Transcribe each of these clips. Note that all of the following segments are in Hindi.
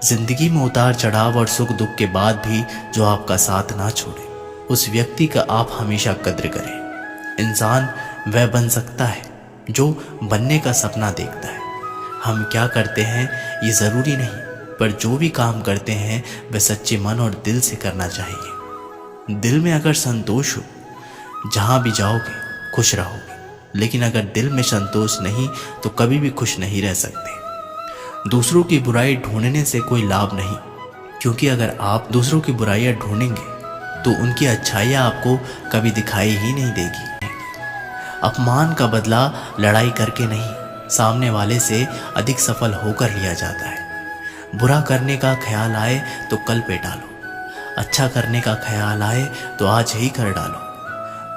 जिंदगी में उतार चढ़ाव और सुख दुख के बाद भी जो आपका साथ ना छोड़े, उस व्यक्ति का आप हमेशा कद्र करें। इंसान वह बन सकता है जो बनने का सपना देखता है। हम क्या करते हैं ये ज़रूरी नहीं, पर जो भी काम करते हैं वह सच्चे मन और दिल से करना चाहिए। दिल में अगर संतोष हो, जहाँ भी जाओगे खुश रहोगे, लेकिन अगर दिल में संतोष नहीं तो कभी भी खुश नहीं रह सकते। दूसरों की बुराई ढूंढने से कोई लाभ नहीं, क्योंकि अगर आप दूसरों की बुराइयां ढूंढेंगे तो उनकी अच्छाइयां आपको कभी दिखाई ही नहीं देगी। अपमान का बदला लड़ाई करके नहीं, सामने वाले से अधिक सफल होकर लिया जाता है। बुरा करने का ख्याल आए तो कल पे टालो, अच्छा करने का ख्याल आए तो आज ही कर डालो।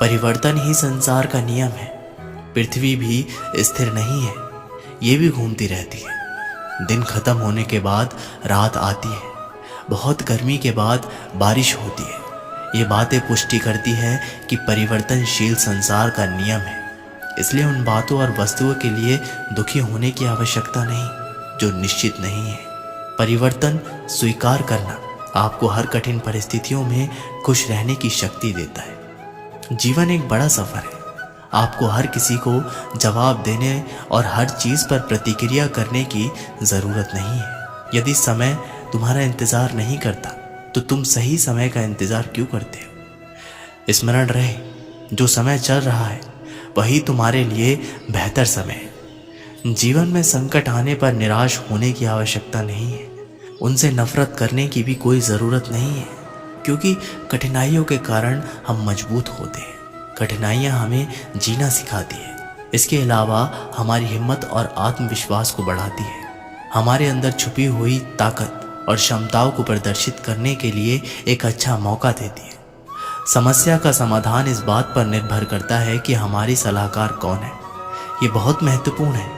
परिवर्तन ही संसार का नियम है। पृथ्वी भी स्थिर नहीं है, ये भी घूमती रहती है। दिन खत्म होने के बाद रात आती है, बहुत गर्मी के बाद बारिश होती है। ये बातें पुष्टि करती है कि परिवर्तनशील संसार का नियम है। इसलिए उन बातों और वस्तुओं के लिए दुखी होने की आवश्यकता नहीं जो निश्चित नहीं है। परिवर्तन स्वीकार करना आपको हर कठिन परिस्थितियों में खुश रहने की शक्ति देता है। जीवन एक बड़ा सफर है। आपको हर किसी को जवाब देने और हर चीज़ पर प्रतिक्रिया करने की ज़रूरत नहीं है। यदि समय तुम्हारा इंतज़ार नहीं करता तो तुम सही समय का इंतज़ार क्यों करते हो? स्मरण रहे, जो समय चल रहा है वही तुम्हारे लिए बेहतर समय है। जीवन में संकट आने पर निराश होने की आवश्यकता नहीं है। उनसे नफरत करने की भी कोई ज़रूरत नहीं है, क्योंकि कठिनाइयों के कारण हम मजबूत होते हैं। कठिनाइयाँ हमें जीना सिखाती है। इसके अलावा हमारी हिम्मत और आत्मविश्वास को बढ़ाती है। हमारे अंदर छुपी हुई ताकत और क्षमताओं को प्रदर्शित करने के लिए एक अच्छा मौका देती है। समस्या का समाधान इस बात पर निर्भर करता है कि हमारी सलाहकार कौन है। ये बहुत महत्वपूर्ण है,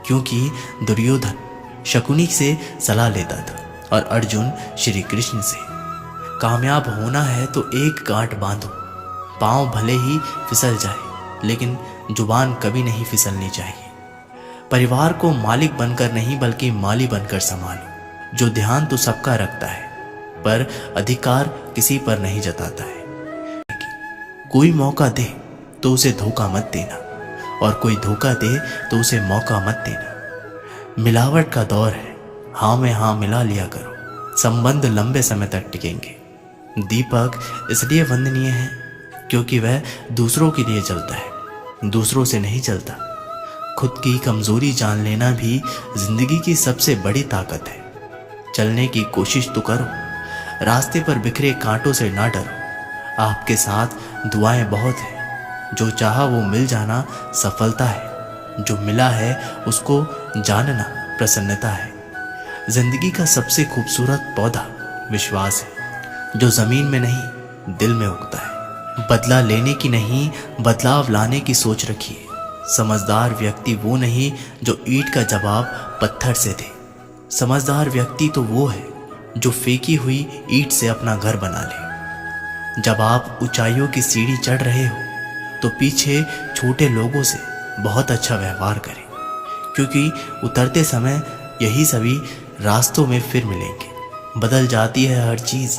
क्योंकि दुर्योधन शकुनी से सलाह लेता था और अर्जुन श्री कृष्ण से। कामयाब होना है तो एक गांठ बांधो, पांव भले ही फिसल जाए लेकिन जुबान कभी नहीं फिसलनी चाहिए। परिवार को मालिक बनकर नहीं बल्कि माली बनकर संभालो। जो ध्यान तो सबका रखता है पर अधिकार किसी पर नहीं जताता है। कोई मौका दे तो उसे धोखा मत देना, और कोई धोखा दे तो उसे मौका मत देना। मिलावट का दौर है, हाँ में हाँ मिला लिया करो, संबंध लंबे समय तक टिकेंगे। दीपक इसलिए वंदनीय है क्योंकि वह दूसरों के लिए जलता है, दूसरों से नहीं जलता। खुद की कमजोरी जान लेना भी जिंदगी की सबसे बड़ी ताकत है। चलने की कोशिश तो करो, रास्ते पर बिखरे कांटों से ना डरो। आपके साथ दुआएं बहुत हैं। जो चाहा वो मिल जाना सफलता है, जो मिला है उसको जानना प्रसन्नता है। जिंदगी का सबसे खूबसूरत पौधा विश्वास है, जो जमीन में नहीं दिल में उगता है। बदला लेने की नहीं, बदलाव लाने की सोच रखिए। समझदार व्यक्ति वो नहीं जो ईंट का जवाब पत्थर से दे। समझदार व्यक्ति तो वो है जो फेंकी हुई ईंट से अपना घर बना ले। जब आप ऊंचाइयों की सीढ़ी चढ़ रहे हो तो पीछे छोटे लोगों से बहुत अच्छा व्यवहार करें, क्योंकि उतरते समय यही सभी रास्तों में फिर मिलेंगे। बदल जाती है हर चीज़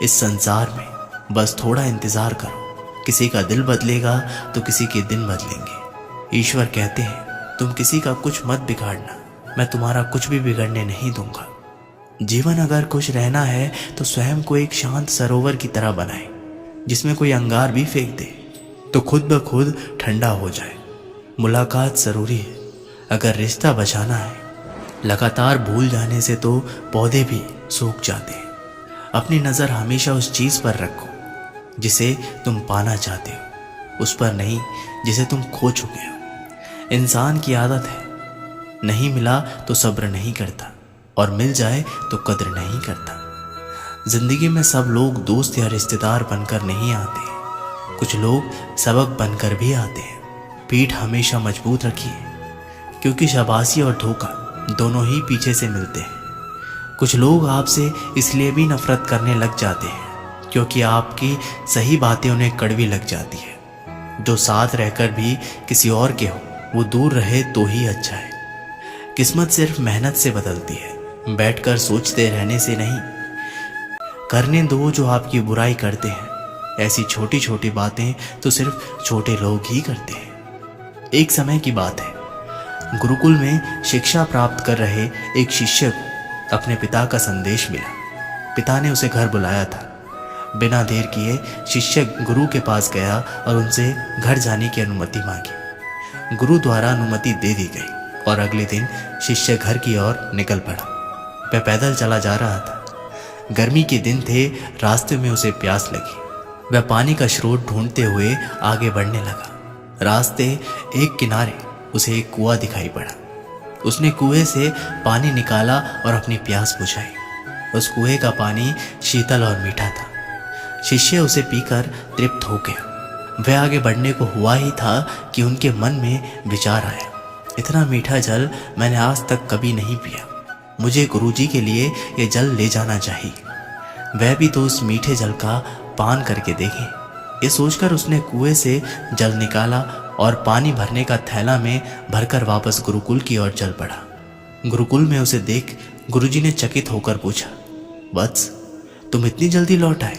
इस संसार में, बस थोड़ा इंतज़ार करो। किसी का दिल बदलेगा तो किसी के दिन बदलेंगे। ईश्वर कहते हैं तुम किसी का कुछ मत बिगाड़ना, मैं तुम्हारा कुछ भी बिगड़ने नहीं दूंगा। जीवन अगर खुश रहना है तो स्वयं को एक शांत सरोवर की तरह बनाए, जिसमें कोई अंगार भी फेंक दे तो खुद ब खुद ठंडा हो जाए। मुलाकात ज़रूरी है अगर रिश्ता बचाना है। लगातार भूल जाने से तो पौधे भी सूख जाते हैं। अपनी नज़र हमेशा उस चीज़ पर रखो जिसे तुम पाना चाहते हो, उस पर नहीं जिसे तुम खो चुके हो। इंसान की आदत है, नहीं मिला तो सब्र नहीं करता, और मिल जाए तो कद्र नहीं करता। जिंदगी में सब लोग दोस्त या रिश्तेदार बनकर नहीं आते, कुछ लोग सबक बनकर भी आते हैं। पीठ हमेशा मजबूत रखिए, क्योंकि शाबाशी और धोखा दोनों ही पीछे से मिलते हैं। कुछ लोग आपसे इसलिए भी नफरत करने लग जाते हैं क्योंकि आपकी सही बातें उन्हें कड़वी लग जाती है। जो साथ रहकर भी किसी और के हो वो दूर रहे तो ही अच्छा है। किस्मत सिर्फ मेहनत से बदलती है, बैठकर सोचते रहने से नहीं, करने दो जो आपकी बुराई करते हैं। ऐसी छोटी छोटी बातें तो सिर्फ छोटे लोग ही करते हैं। एक समय की बात है, गुरुकुल में शिक्षा प्राप्त कर रहे एक शिष्य को अपने पिता का संदेश मिला। पिता ने उसे घर बुलाया था। बिना देर किए शिष्य गुरु के पास गया और उनसे घर जाने की अनुमति मांगी। गुरु द्वारा अनुमति दे दी गई और अगले दिन शिष्य घर की ओर निकल पड़ा। वह पैदल चला जा रहा था। गर्मी के दिन थे, रास्ते में उसे प्यास लगी। वह पानी का स्रोत ढूंढते हुए आगे बढ़ने लगा। रास्ते एक किनारे उसे एक कुआं दिखाई पड़ा। उसने कुएं से पानी निकाला और अपनी प्यास बुझाई। उस कुएं का पानी शीतल और मीठा था। शिष्य उसे पीकर तृप्त हो गया। वह आगे बढ़ने को हुआ ही था कि उनके मन में विचार आया, इतना मीठा जल मैंने आज तक कभी नहीं पिया। मुझे गुरुजी के लिए ये जल ले जाना चाहिए। वह भी तो उस मीठे जल का पान करके देखें। ये सोचकर उसने कुएं से जल निकाला और पानी भरने का थैला में भरकर वापस गुरुकुल की ओर चल पड़ा। गुरुकुल में उसे देख गुरुजी ने चकित होकर पूछा, वत्स, तुम इतनी जल्दी लौट आए?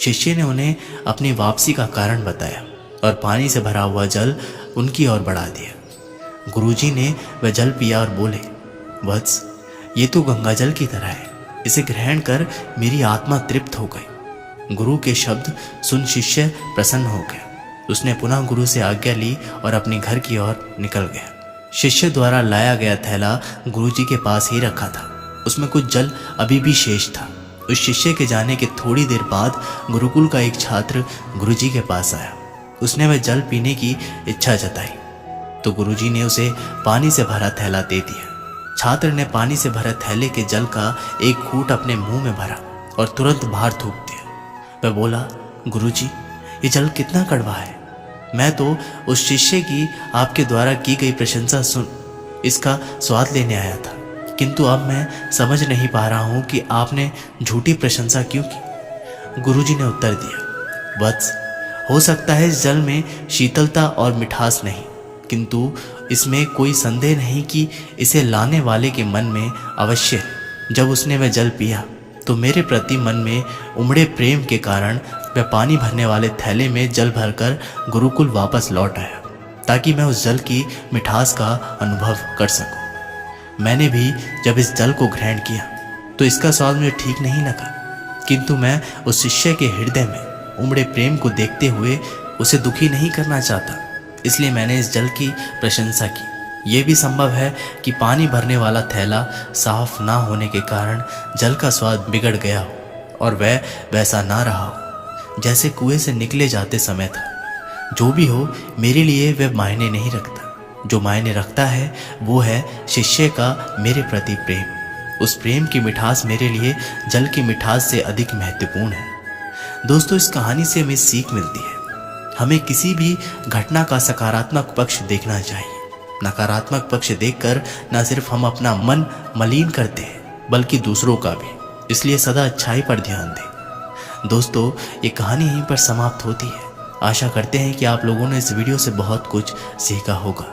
शिष्य ने उन्हें अपनी वापसी का कारण बताया और पानी से भरा हुआ जल उनकी ओर बढ़ा दिया। गुरुजी ने वह जल पिया और बोले, वत्स, ये तो गंगा जल की तरह है। इसे ग्रहण कर मेरी आत्मा तृप्त हो गई। गुरु के शब्द सुन शिष्य प्रसन्न हो गया। उसने पुनः गुरु से आज्ञा ली और अपने घर की ओर निकल गया। शिष्य द्वारा लाया गया थैला गुरुजी के पास ही रखा था। उसमें कुछ जल अभी भी शेष था। उस शिष्य के जाने के थोड़ी देर बाद गुरुकुल का एक छात्र गुरुजी के पास आया। उसने वह जल पीने की इच्छा जताई तो गुरुजी ने उसे पानी से भरा थैला दे दिया। छात्र ने पानी से भरे थैले के जल का एक घूंट अपने मुंह में भरा और तुरंत बाहर थूक दिया। वह बोला, गुरुजी, ये जल कितना कड़वा है। मैं तो उस शिष्य की आपके द्वारा की गई प्रशंसा सुन इसका स्वाद लेने आया था, किंतु अब मैं समझ नहीं पा रहा हूँ कि आपने झूठी प्रशंसा क्यों की। गुरुजी ने उत्तर दिया, वत्स, हो सकता है इस जल में शीतलता और मिठास नहीं, किंतु इसमें कोई संदेह नहीं कि इसे लाने वाले के मन में अवश्य जब उसने वह जल पिया तो मेरे प्रति मन में उमड़े प्रेम के कारण वह पानी भरने वाले थैले में जल भरकर गुरुकुल वापस लौट आया, ताकि मैं उस जल की मिठास का अनुभव कर सकूं। मैंने भी जब इस जल को ग्रहण किया तो इसका स्वाद मुझे ठीक नहीं लगा, किंतु मैं उस शिष्य के हृदय में उमड़े प्रेम को देखते हुए उसे दुखी नहीं करना चाहता, इसलिए मैंने इस जल की प्रशंसा की। यह भी संभव है कि पानी भरने वाला थैला साफ ना होने के कारण जल का स्वाद बिगड़ गया हो और वह वैसा ना रहा हो जैसे कुएं से निकले जाते समय था। जो भी हो, मेरे लिए वह मायने नहीं रखता। जो मायने रखता है वो है शिष्य का मेरे प्रति प्रेम। उस प्रेम की मिठास मेरे लिए जल की मिठास से अधिक महत्वपूर्ण है। दोस्तों, इस कहानी से हमें सीख मिलती है, हमें किसी भी घटना का सकारात्मक पक्ष देखना चाहिए। नकारात्मक पक्ष देखकर न सिर्फ हम अपना मन मलिन करते हैं बल्कि दूसरों का भी। इसलिए सदा अच्छाई पर ध्यान दें। दोस्तों, ये कहानी यहीं पर समाप्त होती है। आशा करते हैं कि आप लोगों ने इस वीडियो से बहुत कुछ सीखा होगा।